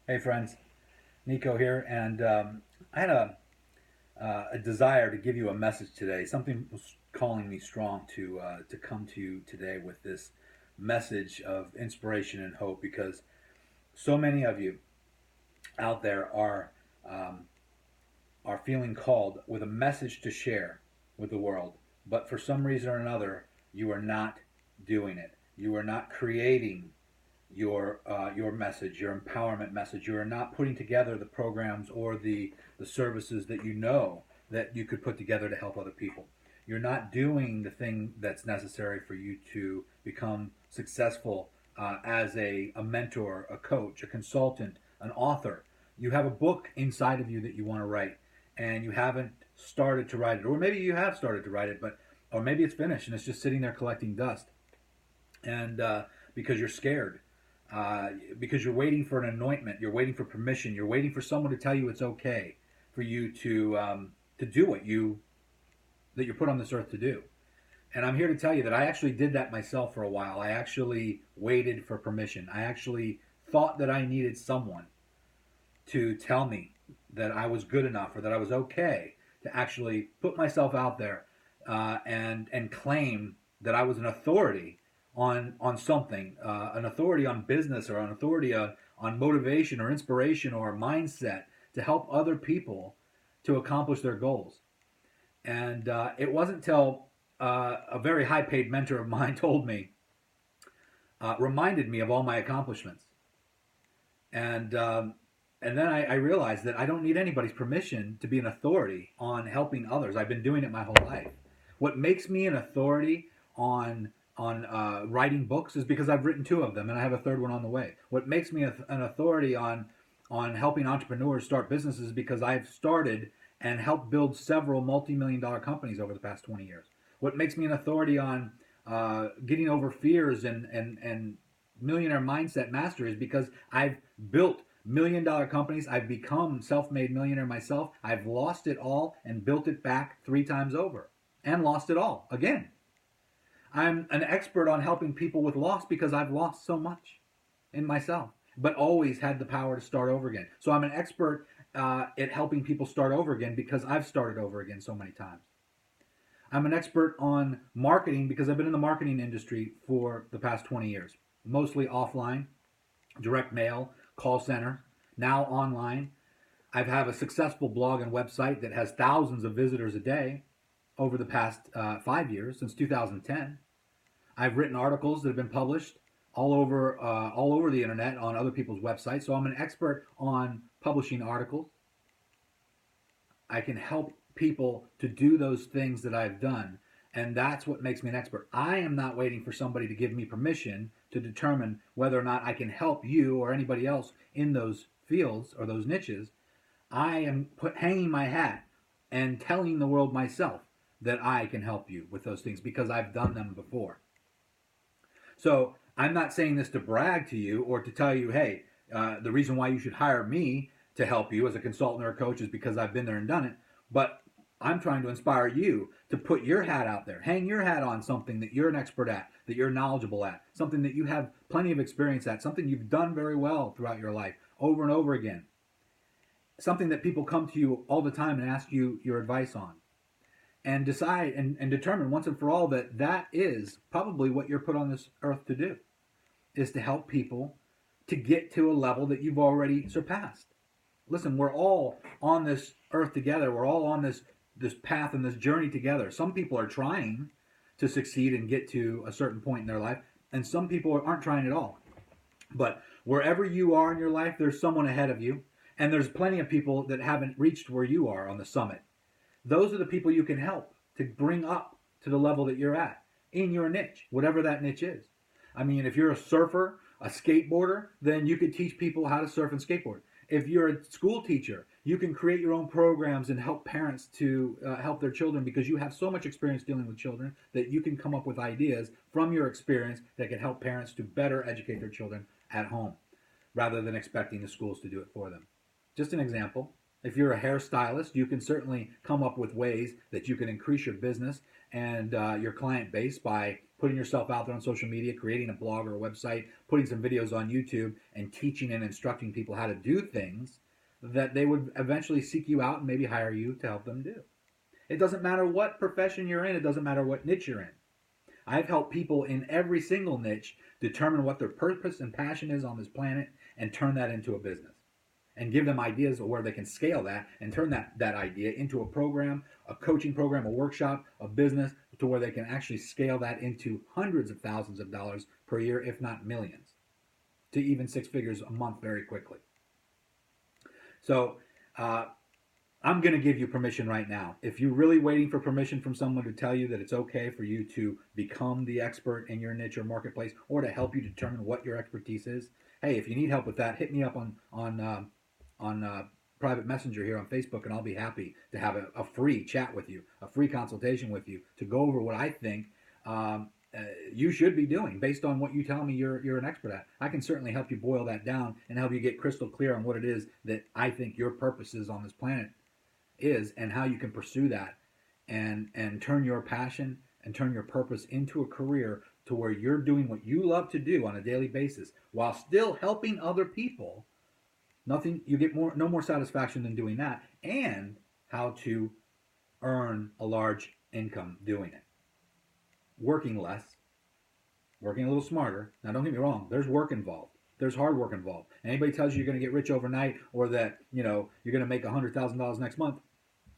Hey friends, Nico here, and I had a desire to give you a message today. Something was calling me strong to come to you today with this message of inspiration and hope, because so many of you out there um, are feeling called with a message to share with the world, but for some reason or another, you are not doing it. You are not creating your message, your empowerment message. You are not putting together the programs or the services that you know that you could put together to help other people. You're not doing the thing that's necessary for you to become successful as a mentor, a coach, a consultant, an author. You have a book inside of you that you want to write, and you haven't started to write it, or maybe you have started to write it, but or maybe it's finished and it's just sitting there collecting dust, and because you're scared, because you're waiting for an anointment, you're waiting for permission, you're waiting for someone to tell you it's okay for you to do what you that you're put on this earth to do. And I'm here to tell you that I actually did that myself for a while. I actually waited for permission. I actually thought that I needed someone to tell me that I was good enough or that I was okay to actually put myself out there, and claim that I was an authority on something, an authority on business, or an authority on motivation or inspiration or mindset to help other people to accomplish their goals. And it wasn't until a very high paid mentor of mine told me, reminded me of all my accomplishments. And and then I realized that I don't need anybody's permission to be an authority on helping others. I've been doing it my whole life. What makes me an authority on writing books is because I've written two of them, and I have a third one on the way. What makes me an authority on helping entrepreneurs start businesses is because I've started and helped build several multi-million-dollar companies over the past 20 years. What makes me an authority on getting over fears and millionaire mindset mastery is because I've built million-dollar companies. I've become self-made millionaire myself. I've lost it all and built it back three times over, and lost it all again. I'm an expert on helping people with loss because I've lost so much in myself, but always had the power to start over again. So I'm an expert at helping people start over again because I've started over again so many times. I'm an expert on marketing because I've been in the marketing industry for the past 20 years, mostly offline, direct mail, call center, now online. I have a successful blog and website that has thousands of visitors a day over the past 5 years, since 2010. I've written articles that have been published all over the internet on other people's websites. So I'm an expert on publishing articles. I can help people to do those things that I've done, and that's what makes me an expert. I am not waiting for somebody to give me permission to determine whether or not I can help you or anybody else in those fields or those niches. I am hanging my hat and telling the world myself that I can help you with those things because I've done them before. So I'm not saying this to brag to you or to tell you, hey, the reason why you should hire me to help you as a consultant or a coach is because I've been there and done it. But I'm trying to inspire you to put your hat out there, hang your hat on something that you're an expert at, that you're knowledgeable at, something that you have plenty of experience at, something you've done very well throughout your life over and over again, something that people come to you all the time and ask you your advice on, and decide and determine once and for all that that is probably what you're put on this earth to do, is to help people to get to a level that you've already surpassed. Listen, we're all on this earth together. We're all on this path and this journey together. Some people are trying to succeed and get to a certain point in their life, and some people aren't trying at all. But wherever you are in your life, there's someone ahead of you, and there's plenty of people that haven't reached where you are on the summit. Those are the people you can help to bring up to the level that you're at in your niche, whatever that niche is. I mean, if you're a surfer, a skateboarder, then you could teach people how to surf and skateboard. If you're a school teacher, you can create your own programs and help parents to help their children, because you have so much experience dealing with children that you can come up with ideas from your experience that can help parents to better educate their children at home rather than expecting the schools to do it for them. Just an example. If you're a hairstylist, you can certainly come up with ways that you can increase your business and your client base by putting yourself out there on social media, creating a blog or a website, putting some videos on YouTube, and teaching and instructing people how to do things that they would eventually seek you out and maybe hire you to help them do. It doesn't matter what profession you're in, it doesn't matter what niche you're in. I've helped people in every single niche determine what their purpose and passion is on this planet and turn that into a business and give them ideas of where they can scale that and turn that idea into a program, a coaching program, a workshop, a business to where they can actually scale that into hundreds of thousands of dollars per year, if not millions, to even six figures a month very quickly. So uh, I'm going to give you permission right now. If you're really waiting for permission from someone to tell you that it's okay for you to become the expert in your niche or marketplace, or to help you determine what your expertise is, hey, if you need help with that, hit me up on private messenger here on Facebook, and I'll be happy to have a free chat with you, a free consultation with you to go over what I think you should be doing based on what you tell me you're an expert at. I can certainly help you boil that down and help you get crystal clear on what it is that I think your purpose is on this planet is, and how you can pursue that and turn your passion and turn your purpose into a career to where you're doing what you love to do on a daily basis while still helping other people. Nothing you get more no more satisfaction than doing that, and how to earn a large income doing it. Working less, working a little smarter. Now don't get me wrong, there's work involved. There's hard work involved. Anybody tells you you're going to get rich overnight or that, you're going to make $100,000 next month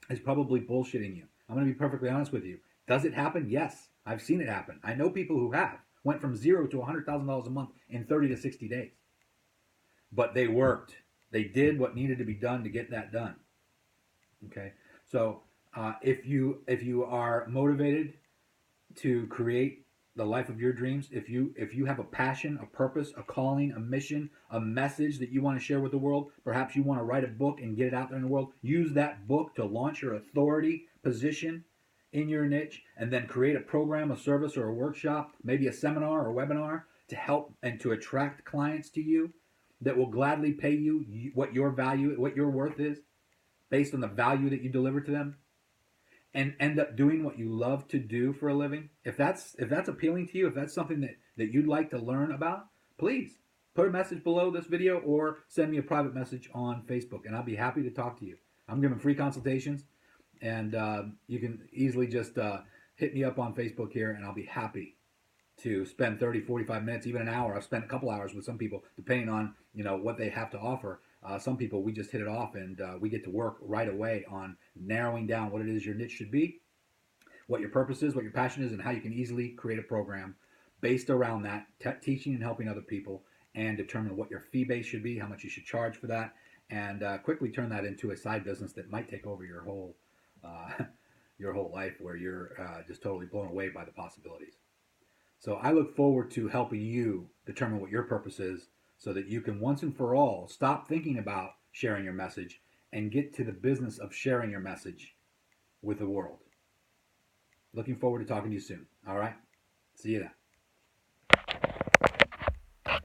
is probably bullshitting you. I'm going to be perfectly honest with you. Does it happen? Yes. I've seen it happen. I know people who have went from zero to $100,000 a month in 30 to 60 days. But they worked. They did what needed to be done to get that done. Okay. So if you are motivated to create the life of your dreams, if you have a passion, a purpose, a calling, a mission, a message that you want to share with the world, perhaps you want to write a book and get it out there in the world, use that book to launch your authority position in your niche, and then create a program, a service, or a workshop, maybe a seminar or a webinar to help and to attract clients to you that will gladly pay you what your value, what your worth is based on the value that you deliver to them, and end up doing what you love to do for a living. If that's appealing to you, if that's something that you'd like to learn about, please put a message below this video or send me a private message on Facebook, and I'll be happy to talk to you. I'm giving free consultations, and you can easily just hit me up on Facebook here, and I'll be happy to spend 30, 45 minutes, even an hour. I've spent a couple hours with some people, depending on what they have to offer. Some people, we just hit it off, and we get to work right away on narrowing down what it is your niche should be, what your purpose is, what your passion is, and how you can easily create a program based around that, teaching and helping other people, and determine what your fee base should be, how much you should charge for that, and quickly turn that into a side business that might take over your whole your whole life, where you're just totally blown away by the possibilities. So I look forward to helping you determine what your purpose is so that you can once and for all stop thinking about sharing your message and get to the business of sharing your message with the world. Looking forward to talking to you soon. All right? See you then.